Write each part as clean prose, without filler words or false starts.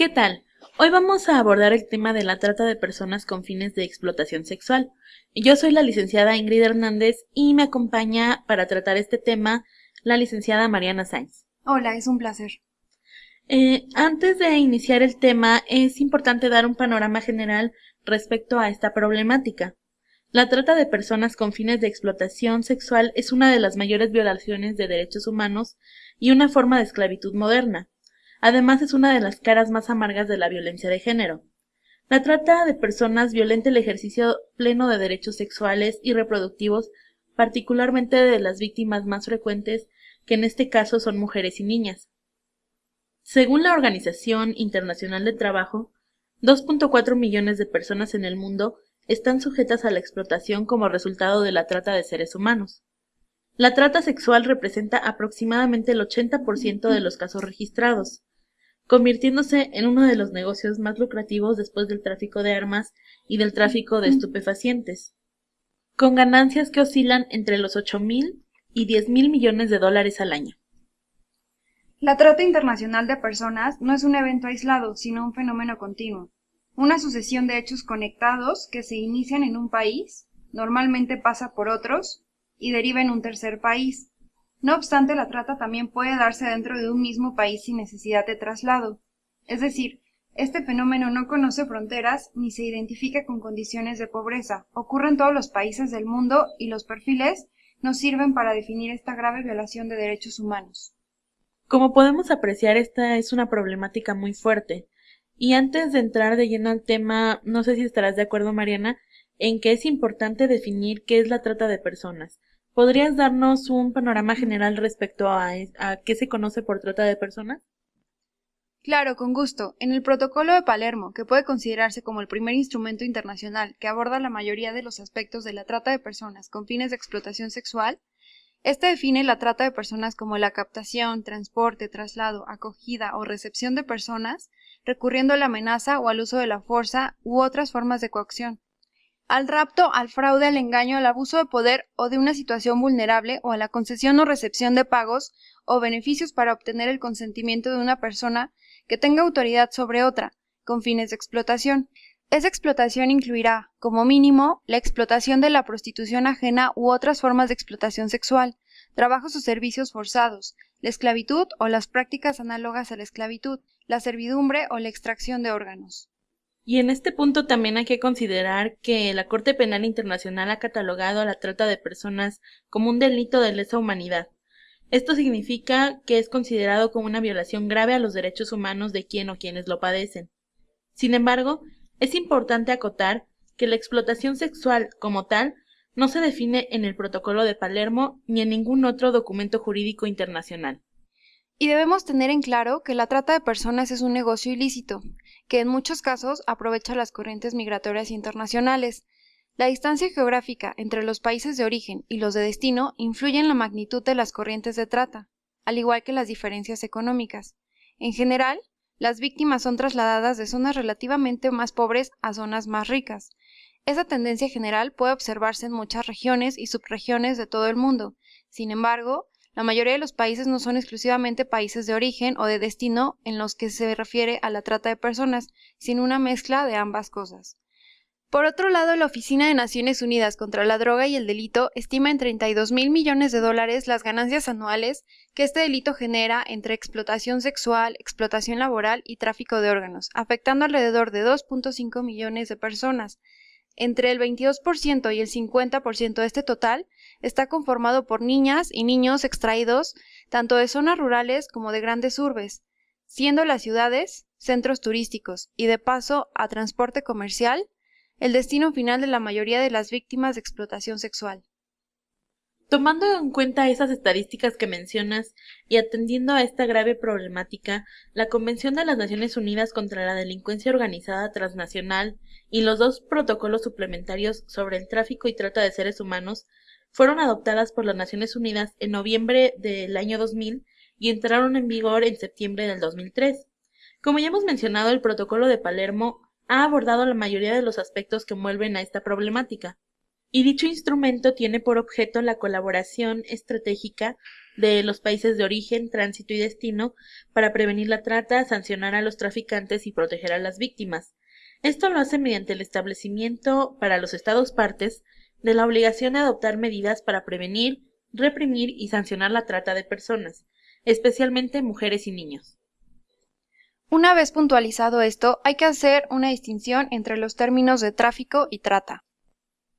¿Qué tal? Hoy vamos a abordar el tema de la trata de personas con fines de explotación sexual. Yo soy la licenciada Ingrid Hernández y me acompaña para tratar este tema la licenciada Mariana Sáenz. Hola, es un placer. Antes de iniciar el tema, es importante dar un panorama general respecto a esta problemática. La trata de personas con fines de explotación sexual es una de las mayores violaciones de derechos humanos y una forma de esclavitud moderna. Además, es una de las caras más amargas de la violencia de género. La trata de personas violenta el ejercicio pleno de derechos sexuales y reproductivos, particularmente de las víctimas más frecuentes, que en este caso son mujeres y niñas. Según la Organización Internacional del Trabajo, 2.4 millones de personas en el mundo están sujetas a la explotación como resultado de la trata de seres humanos. La trata sexual representa aproximadamente el 80% de los casos registrados, convirtiéndose en uno de los negocios más lucrativos después del tráfico de armas y del tráfico de estupefacientes, con ganancias que oscilan entre los 8.000 y 10.000 millones de dólares al año. La trata internacional de personas no es un evento aislado, sino un fenómeno continuo. Una sucesión de hechos conectados que se inician en un país, normalmente pasa por otros, y deriva en un tercer país. No obstante, la trata también puede darse dentro de un mismo país sin necesidad de traslado. Es decir, este fenómeno no conoce fronteras ni se identifica con condiciones de pobreza. Ocurre en todos los países del mundo y los perfiles nos sirven para definir esta grave violación de derechos humanos. Como podemos apreciar, esta es una problemática muy fuerte. Y antes de entrar de lleno al tema, no sé si estarás de acuerdo, Mariana, en que es importante definir qué es la trata de personas. ¿Podrías darnos un panorama general respecto a qué se conoce por trata de personas? Claro, con gusto. En el Protocolo de Palermo, que puede considerarse como el primer instrumento internacional que aborda la mayoría de los aspectos de la trata de personas con fines de explotación sexual, este define la trata de personas como la captación, transporte, traslado, acogida o recepción de personas, recurriendo a la amenaza o al uso de la fuerza u otras formas de coacción, al rapto, al fraude, al engaño, al abuso de poder o de una situación vulnerable o a la concesión o recepción de pagos o beneficios para obtener el consentimiento de una persona que tenga autoridad sobre otra, con fines de explotación. Esa explotación incluirá, como mínimo, la explotación de la prostitución ajena u otras formas de explotación sexual, trabajos o servicios forzados, la esclavitud o las prácticas análogas a la esclavitud, la servidumbre o la extracción de órganos. Y en este punto también hay que considerar que la Corte Penal Internacional ha catalogado a la trata de personas como un delito de lesa humanidad. Esto significa que es considerado como una violación grave a los derechos humanos de quien o quienes lo padecen. Sin embargo, es importante acotar que la explotación sexual como tal no se define en el Protocolo de Palermo ni en ningún otro documento jurídico internacional. Y debemos tener en claro que la trata de personas es un negocio ilícito, que en muchos casos aprovecha las corrientes migratorias internacionales. La distancia geográfica entre los países de origen y los de destino influye en la magnitud de las corrientes de trata, al igual que las diferencias económicas. En general, las víctimas son trasladadas de zonas relativamente más pobres a zonas más ricas. Esa tendencia general puede observarse en muchas regiones y subregiones de todo el mundo. Sin embargo, la mayoría de los países no son exclusivamente países de origen o de destino en los que se refiere a la trata de personas, sino una mezcla de ambas cosas. Por otro lado, la Oficina de Naciones Unidas contra la Droga y el Delito estima en 32.000 millones de dólares las ganancias anuales que este delito genera entre explotación sexual, explotación laboral y tráfico de órganos, afectando alrededor de 2.5 millones de personas. Entre el 22% y el 50% de este total está conformado por niñas y niños extraídos tanto de zonas rurales como de grandes urbes, siendo las ciudades centros turísticos y de paso a transporte comercial el destino final de la mayoría de las víctimas de explotación sexual. Tomando en cuenta esas estadísticas que mencionas y atendiendo a esta grave problemática, la Convención de las Naciones Unidas contra la Delincuencia Organizada Transnacional y los dos protocolos suplementarios sobre el tráfico y trata de seres humanos fueron adoptadas por las Naciones Unidas en noviembre del año 2000 y entraron en vigor en septiembre del 2003. Como ya hemos mencionado, el Protocolo de Palermo ha abordado la mayoría de los aspectos que envuelven a esta problemática, y dicho instrumento tiene por objeto la colaboración estratégica de los países de origen, tránsito y destino para prevenir la trata, sancionar a los traficantes y proteger a las víctimas. Esto lo hace mediante el establecimiento para los Estados partes de la obligación de adoptar medidas para prevenir, reprimir y sancionar la trata de personas, especialmente mujeres y niños. Una vez puntualizado esto, hay que hacer una distinción entre los términos de tráfico y trata.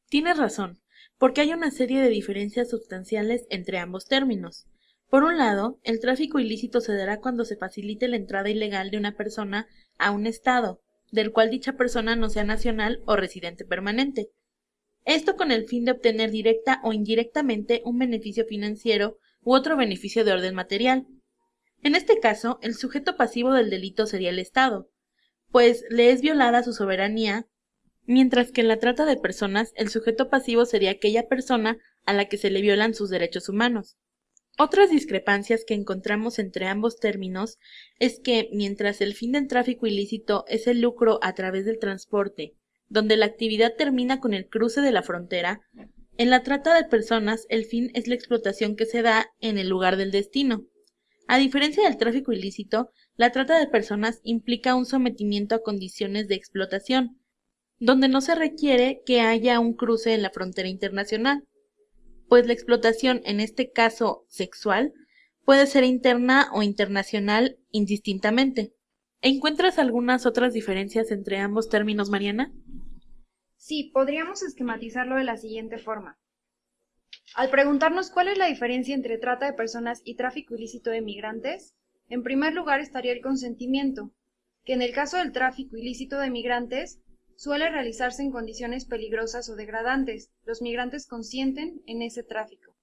Tienes razón, porque hay una serie de diferencias sustanciales entre ambos términos. Por un lado, el tráfico ilícito se dará cuando se facilite la entrada ilegal de una persona a un estado, del cual dicha persona no sea nacional o residente permanente. Esto con el fin de obtener directa o indirectamente un beneficio financiero u otro beneficio de orden material. En este caso, el sujeto pasivo del delito sería el Estado, pues le es violada su soberanía, mientras que en la trata de personas el sujeto pasivo sería aquella persona a la que se le violan sus derechos humanos. Otras discrepancias que encontramos entre ambos términos es que, mientras el fin del tráfico ilícito es el lucro a través del transporte, donde la actividad termina con el cruce de la frontera, en la trata de personas el fin es la explotación que se da en el lugar del destino. A diferencia del tráfico ilícito, la trata de personas implica un sometimiento a condiciones de explotación, donde no se requiere que haya un cruce en la frontera internacional, pues la explotación, en este caso sexual, puede ser interna o internacional indistintamente. ¿Encuentras algunas otras diferencias entre ambos términos, Mariana? Sí, podríamos esquematizarlo de la siguiente forma. Al preguntarnos cuál es la diferencia entre trata de personas y tráfico ilícito de migrantes, en primer lugar estaría el consentimiento, que en el caso del tráfico ilícito de migrantes suele realizarse en condiciones peligrosas o degradantes. Los migrantes consienten en ese tráfico.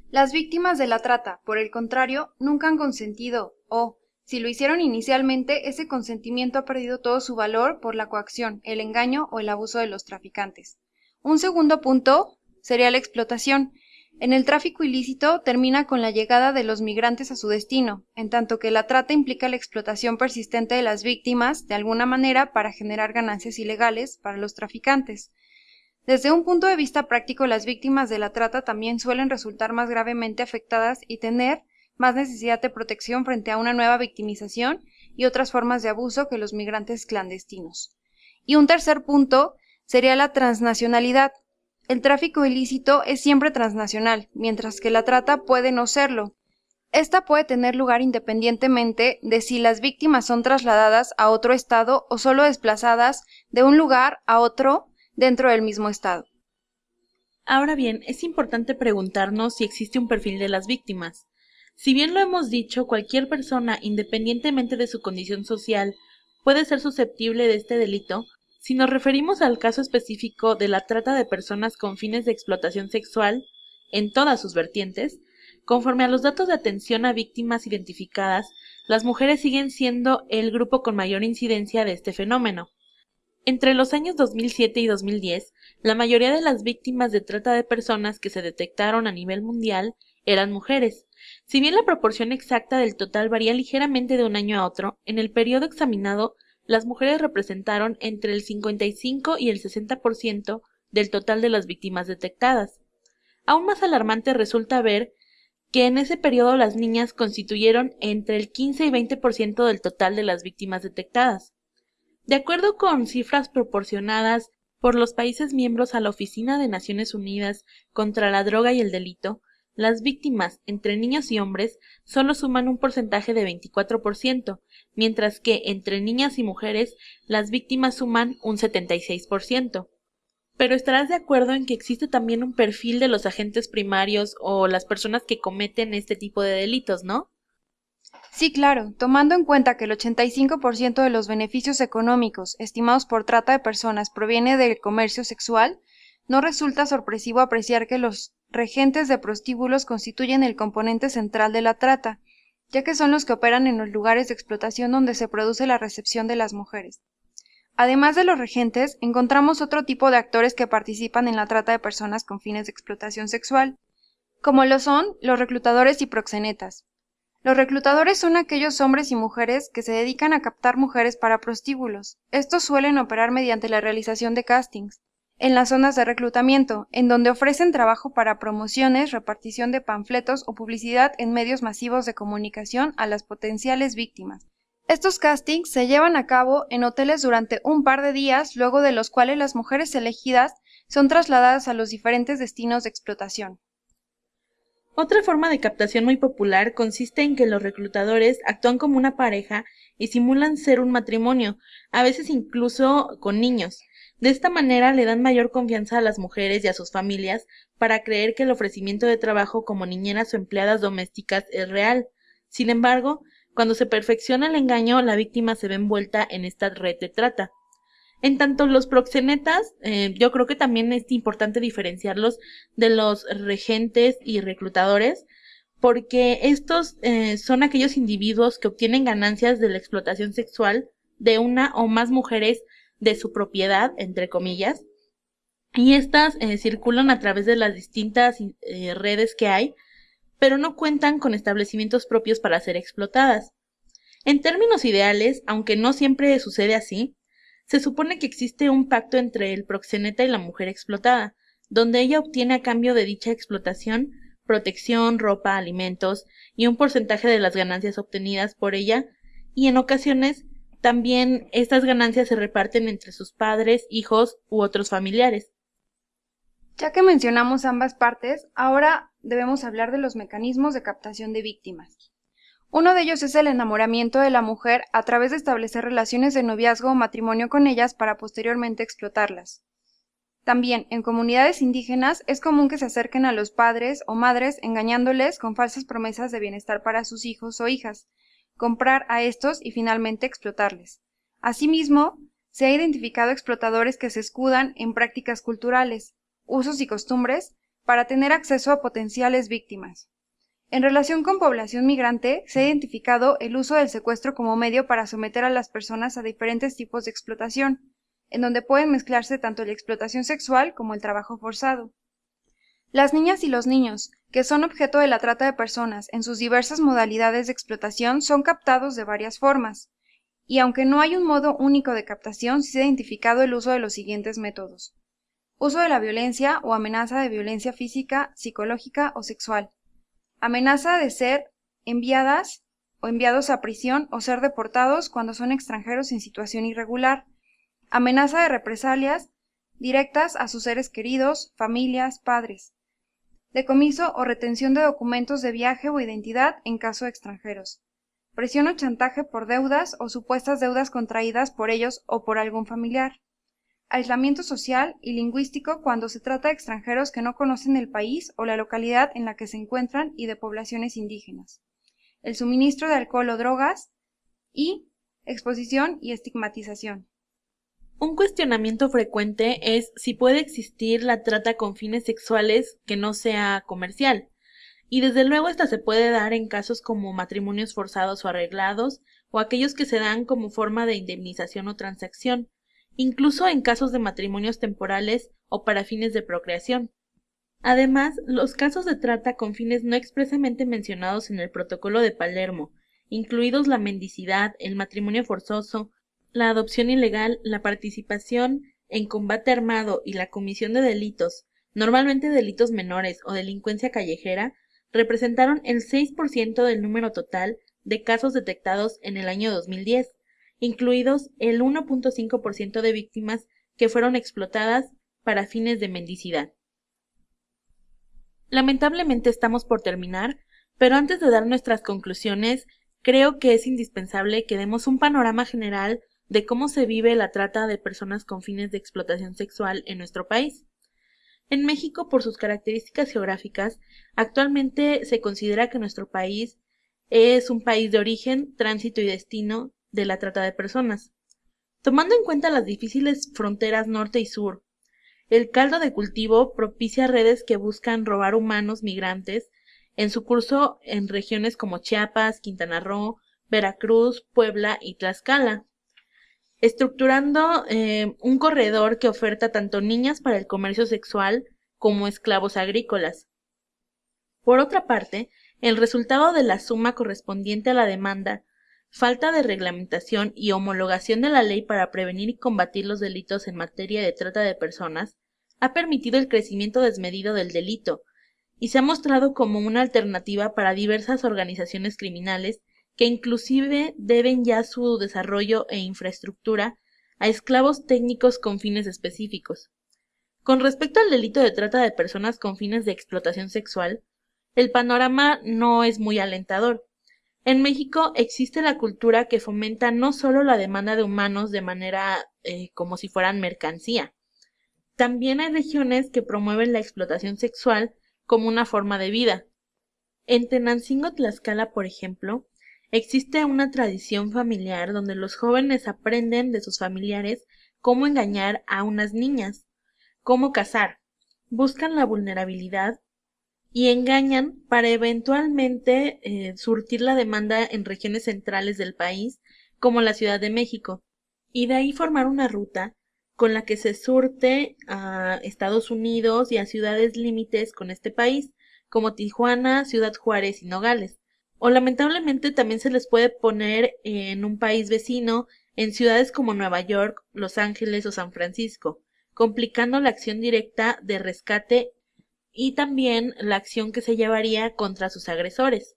Las víctimas de la trata, por el contrario, nunca han consentido o, si lo hicieron inicialmente, ese consentimiento ha perdido todo su valor por la coacción, el engaño o el abuso de los traficantes. Un segundo punto sería la explotación. En el tráfico ilícito termina con la llegada de los migrantes a su destino, en tanto que la trata implica la explotación persistente de las víctimas de alguna manera para generar ganancias ilegales para los traficantes. Desde un punto de vista práctico, las víctimas de la trata también suelen resultar más gravemente afectadas y tener más necesidad de protección frente a una nueva victimización y otras formas de abuso que los migrantes clandestinos. Y un tercer punto sería la transnacionalidad. El tráfico ilícito es siempre transnacional, mientras que la trata puede no serlo. Esta puede tener lugar independientemente de si las víctimas son trasladadas a otro estado o solo desplazadas de un lugar a otro dentro del mismo estado. Ahora bien, es importante preguntarnos si existe un perfil de las víctimas. Si bien lo hemos dicho, cualquier persona, independientemente de su condición social, puede ser susceptible de este delito. Si nos referimos al caso específico de la trata de personas con fines de explotación sexual, en todas sus vertientes, conforme a los datos de atención a víctimas identificadas, las mujeres siguen siendo el grupo con mayor incidencia de este fenómeno. Entre los años 2007 y 2010, la mayoría de las víctimas de trata de personas que se detectaron a nivel mundial eran mujeres. Si bien la proporción exacta del total varía ligeramente de un año a otro, en el periodo examinado, las mujeres representaron entre el 55 y el 60% del total de las víctimas detectadas. Aún más alarmante resulta ver que en ese periodo las niñas constituyeron entre el 15 y 20% del total de las víctimas detectadas. De acuerdo con cifras proporcionadas por los países miembros a la Oficina de Naciones Unidas contra la Droga y el Delito, las víctimas entre niños y hombres solo suman un porcentaje de 24%, mientras que entre niñas y mujeres las víctimas suman un 76%. Pero estarás de acuerdo en que existe también un perfil de los agentes primarios o las personas que cometen este tipo de delitos, ¿no? Sí, claro, tomando en cuenta que el 85% de los beneficios económicos estimados por trata de personas proviene del comercio sexual, no resulta sorpresivo apreciar que los regentes de prostíbulos constituyen el componente central de la trata, ya que son los que operan en los lugares de explotación donde se produce la recepción de las mujeres. Además de los regentes, encontramos otro tipo de actores que participan en la trata de personas con fines de explotación sexual, como lo son los reclutadores y proxenetas. Los reclutadores son aquellos hombres y mujeres que se dedican a captar mujeres para prostíbulos. Estos suelen operar mediante la realización de castings, en las zonas de reclutamiento, en donde ofrecen trabajo para promociones, repartición de panfletos o publicidad en medios masivos de comunicación a las potenciales víctimas. Estos castings se llevan a cabo en hoteles durante un par de días, luego de los cuales las mujeres elegidas son trasladadas a los diferentes destinos de explotación. Otra forma de captación muy popular consiste en que los reclutadores actúan como una pareja y simulan ser un matrimonio, a veces incluso con niños. De esta manera le dan mayor confianza a las mujeres y a sus familias para creer que el ofrecimiento de trabajo como niñeras o empleadas domésticas es real. Sin embargo, cuando se perfecciona el engaño, la víctima se ve envuelta en esta red de trata. En tanto los proxenetas, yo creo que también es importante diferenciarlos de los regentes y reclutadores, porque estos son aquellos individuos que obtienen ganancias de la explotación sexual de una o más mujeres de su propiedad, entre comillas, y estas circulan a través de las distintas redes que hay, pero no cuentan con establecimientos propios para ser explotadas. En términos ideales, aunque no siempre sucede así, se supone que existe un pacto entre el proxeneta y la mujer explotada, donde ella obtiene a cambio de dicha explotación protección, ropa, alimentos y un porcentaje de las ganancias obtenidas por ella, y en ocasiones también estas ganancias se reparten entre sus padres, hijos u otros familiares. Ya que mencionamos ambas partes, ahora debemos hablar de los mecanismos de captación de víctimas. Uno de ellos es el enamoramiento de la mujer a través de establecer relaciones de noviazgo o matrimonio con ellas para posteriormente explotarlas. También, en comunidades indígenas es común que se acerquen a los padres o madres engañándoles con falsas promesas de bienestar para sus hijos o hijas, comprar a estos y finalmente explotarles. Asimismo, se ha identificado explotadores que se escudan en prácticas culturales, usos y costumbres para tener acceso a potenciales víctimas. En relación con población migrante, se ha identificado el uso del secuestro como medio para someter a las personas a diferentes tipos de explotación, en donde pueden mezclarse tanto la explotación sexual como el trabajo forzado. Las niñas y los niños, que son objeto de la trata de personas en sus diversas modalidades de explotación, son captados de varias formas, y aunque no hay un modo único de captación, sí se ha identificado el uso de los siguientes métodos. Uso de la violencia o amenaza de violencia física, psicológica o sexual. Amenaza de ser enviadas o enviados a prisión o ser deportados cuando son extranjeros en situación irregular. Amenaza de represalias directas a sus seres queridos, familias, padres. Decomiso o retención de documentos de viaje o identidad en caso de extranjeros. Presión o chantaje por deudas o supuestas deudas contraídas por ellos o por algún familiar. Aislamiento social y lingüístico cuando se trata de extranjeros que no conocen el país o la localidad en la que se encuentran y de poblaciones indígenas. El suministro de alcohol o drogas y exposición y estigmatización. Un cuestionamiento frecuente es si puede existir la trata con fines sexuales que no sea comercial, y desde luego esta se puede dar en casos como matrimonios forzados o arreglados, o aquellos que se dan como forma de indemnización o transacción, incluso en casos de matrimonios temporales o para fines de procreación. Además, los casos de trata con fines no expresamente mencionados en el Protocolo de Palermo, incluidos la mendicidad, el matrimonio forzoso, la adopción ilegal, la participación en combate armado y la comisión de delitos, normalmente delitos menores o delincuencia callejera, representaron el 6% del número total de casos detectados en el año 2010, incluidos el 1.5% de víctimas que fueron explotadas para fines de mendicidad. Lamentablemente estamos por terminar, pero antes de dar nuestras conclusiones, creo que es indispensable que demos un panorama general de cómo se vive la trata de personas con fines de explotación sexual en nuestro país. En México, por sus características geográficas, actualmente se considera que nuestro país es un país de origen, tránsito y destino de la trata de personas. Tomando en cuenta las difíciles fronteras norte y sur, el caldo de cultivo propicia redes que buscan robar humanos migrantes en su curso en regiones como Chiapas, Quintana Roo, Veracruz, Puebla y Tlaxcala, estructurando un corredor que oferta tanto niñas para el comercio sexual como esclavos agrícolas. Por otra parte, el resultado de la suma correspondiente a la demanda, falta de reglamentación y homologación de la ley para prevenir y combatir los delitos en materia de trata de personas, ha permitido el crecimiento desmedido del delito y se ha mostrado como una alternativa para diversas organizaciones criminales que inclusive deben ya su desarrollo e infraestructura a esclavos técnicos con fines específicos. Con respecto al delito de trata de personas con fines de explotación sexual, el panorama no es muy alentador. En México existe la cultura que fomenta no solo la demanda de humanos de manera como si fueran mercancía. También hay regiones que promueven la explotación sexual como una forma de vida. En Tenancingo, Tlaxcala, por ejemplo, existe una tradición familiar donde los jóvenes aprenden de sus familiares cómo engañar a unas niñas, cómo cazar, buscan la vulnerabilidad y engañan para eventualmente surtir la demanda en regiones centrales del país, como la Ciudad de México, y de ahí formar una ruta con la que se surte a Estados Unidos y a ciudades límites con este país, como Tijuana, Ciudad Juárez y Nogales. O lamentablemente también se les puede poner en un país vecino, en ciudades como Nueva York, Los Ángeles o San Francisco, complicando la acción directa de rescate y también la acción que se llevaría contra sus agresores.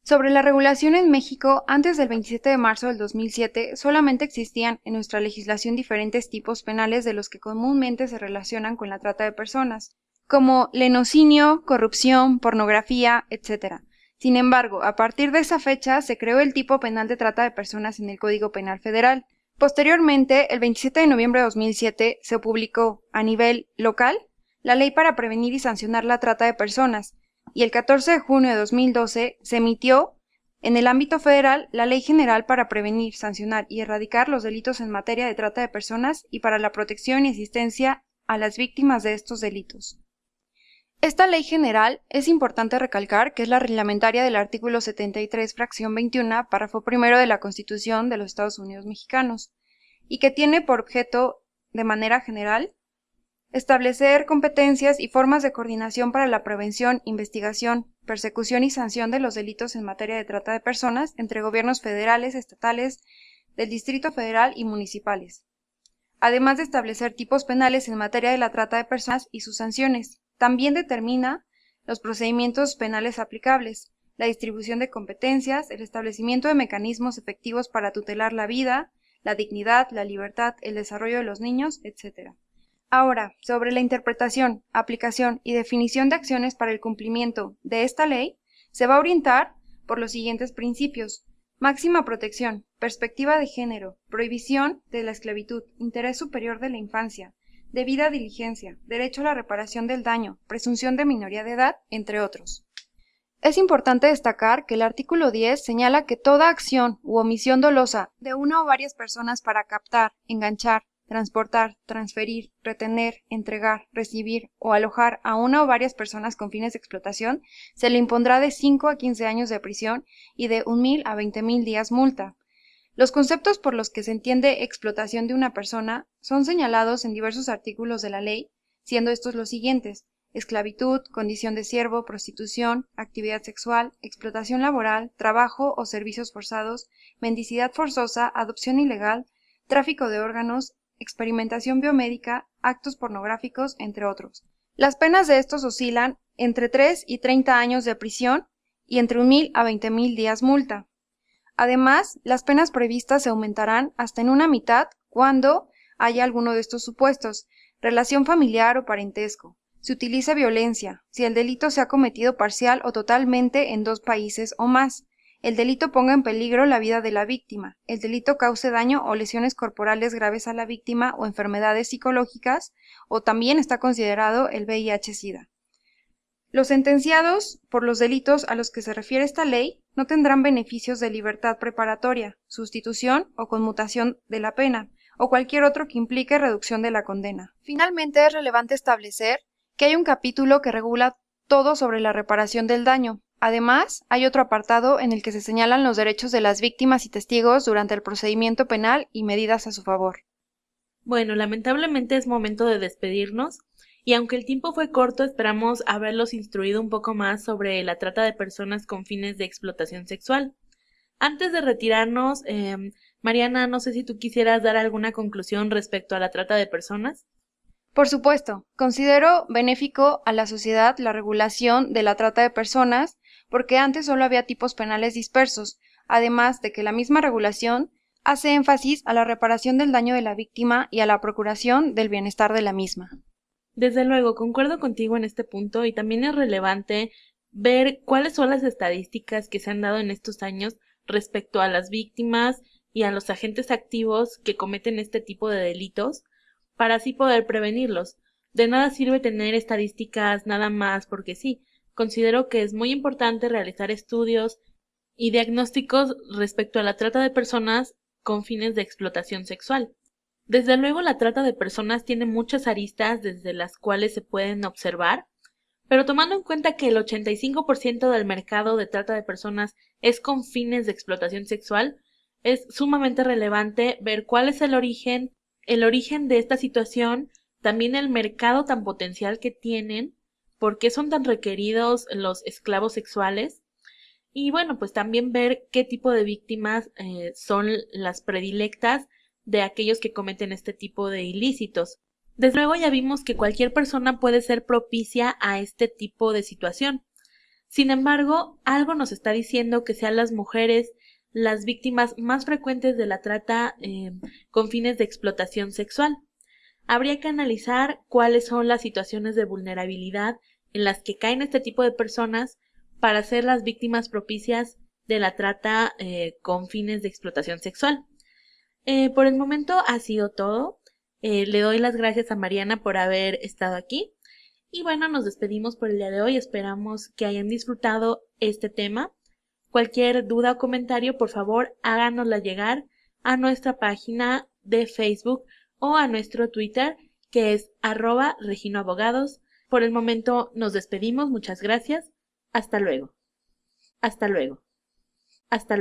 Sobre la regulación en México, antes del 27 de marzo del 2007, solamente existían en nuestra legislación diferentes tipos penales de los que comúnmente se relacionan con la trata de personas, como lenocinio, corrupción, pornografía, etc. Sin embargo, a partir de esa fecha se creó el tipo penal de trata de personas en el Código Penal Federal. Posteriormente, el 27 de noviembre de 2007, se publicó, a nivel local, la Ley para prevenir y sancionar la trata de personas, y el 14 de junio de 2012 se emitió, en el ámbito federal, la Ley General para prevenir, sancionar y erradicar los delitos en materia de trata de personas y para la protección y asistencia a las víctimas de estos delitos. Esta Ley General es importante recalcar que es la reglamentaria del artículo 73, fracción 21, párrafo primero de la Constitución de los Estados Unidos mexicanos, y que tiene por objeto, de manera general, establecer competencias y formas de coordinación para la prevención, investigación, persecución y sanción de los delitos en materia de trata de personas entre gobiernos federales, estatales, del Distrito Federal y municipales. Además de establecer tipos penales en materia de la trata de personas y sus sanciones, también determina los procedimientos penales aplicables, la distribución de competencias, el establecimiento de mecanismos efectivos para tutelar la vida, la dignidad, la libertad, el desarrollo de los niños, etc. Ahora, sobre la interpretación, aplicación y definición de acciones para el cumplimiento de esta ley, se va a orientar por los siguientes principios: máxima protección, perspectiva de género, prohibición de la esclavitud, interés superior de la infancia, debida diligencia, derecho a la reparación del daño, presunción de minoría de edad, entre otros. Es importante destacar que el artículo 10 señala que toda acción u omisión dolosa de una o varias personas para captar, enganchar, transportar, transferir, retener, entregar, recibir o alojar a una o varias personas con fines de explotación, se le impondrá de 5 a 15 años de prisión y de 1,000 a 20,000 días multa. Los conceptos por los que se entiende explotación de una persona son señalados en diversos artículos de la ley, siendo estos los siguientes: esclavitud, condición de siervo, prostitución, actividad sexual, explotación laboral, trabajo o servicios forzados, mendicidad forzosa, adopción ilegal, tráfico de órganos, experimentación biomédica, actos pornográficos, entre otros. Las penas de estos oscilan entre 3 y 30 años de prisión y entre 1,000 a 20,000 días multa. Además, las penas previstas se aumentarán hasta en una mitad cuando haya alguno de estos supuestos: relación familiar o parentesco, se utilice violencia, si el delito se ha cometido parcial o totalmente en 2 países o más, el delito ponga en peligro la vida de la víctima, el delito cause daño o lesiones corporales graves a la víctima o enfermedades psicológicas, o también está considerado el VIH-Sida. Los sentenciados por los delitos a los que se refiere esta ley no tendrán beneficios de libertad preparatoria, sustitución o conmutación de la pena, o cualquier otro que implique reducción de la condena. Finalmente, es relevante establecer que hay un capítulo que regula todo sobre la reparación del daño. Además, hay otro apartado en el que se señalan los derechos de las víctimas y testigos durante el procedimiento penal y medidas a su favor. Bueno, lamentablemente es momento de despedirnos, y aunque el tiempo fue corto, esperamos haberlos instruido un poco más sobre la trata de personas con fines de explotación sexual. Antes de retirarnos, Mariana, no sé si tú quisieras dar alguna conclusión respecto a la trata de personas. Por supuesto, considero benéfico a la sociedad la regulación de la trata de personas porque antes solo había tipos penales dispersos, además de que la misma regulación hace énfasis a la reparación del daño de la víctima y a la procuración del bienestar de la misma. Desde luego, concuerdo contigo en este punto y también es relevante ver cuáles son las estadísticas que se han dado en estos años respecto a las víctimas y a los agentes activos que cometen este tipo de delitos para así poder prevenirlos. De nada sirve tener estadísticas nada más porque sí. Considero que es muy importante realizar estudios y diagnósticos respecto a la trata de personas con fines de explotación sexual. Desde luego, la trata de personas tiene muchas aristas desde las cuales se pueden observar, pero tomando en cuenta que el 85% del mercado de trata de personas es con fines de explotación sexual, es sumamente relevante ver cuál es el origen de esta situación, también el mercado tan potencial que tienen, por qué son tan requeridos los esclavos sexuales, y bueno, pues también ver qué tipo de víctimas son las predilectas de aquellos que cometen este tipo de ilícitos. Desde luego ya vimos que cualquier persona puede ser propicia a este tipo de situación. Sin embargo, algo nos está diciendo que sean las mujeres las víctimas más frecuentes de la trata con fines de explotación sexual. Habría que analizar cuáles son las situaciones de vulnerabilidad en las que caen este tipo de personas para ser las víctimas propicias de la trata con fines de explotación sexual. Por el momento ha sido todo. Le doy las gracias a Mariana por haber estado aquí. Y bueno, nos despedimos por el día de hoy. Esperamos que hayan disfrutado este tema. Cualquier duda o comentario, por favor, háganosla llegar a nuestra página de Facebook o a nuestro Twitter, que es @reginoabogados. Por el momento nos despedimos. Muchas gracias. Hasta luego. Hasta luego. Hasta luego.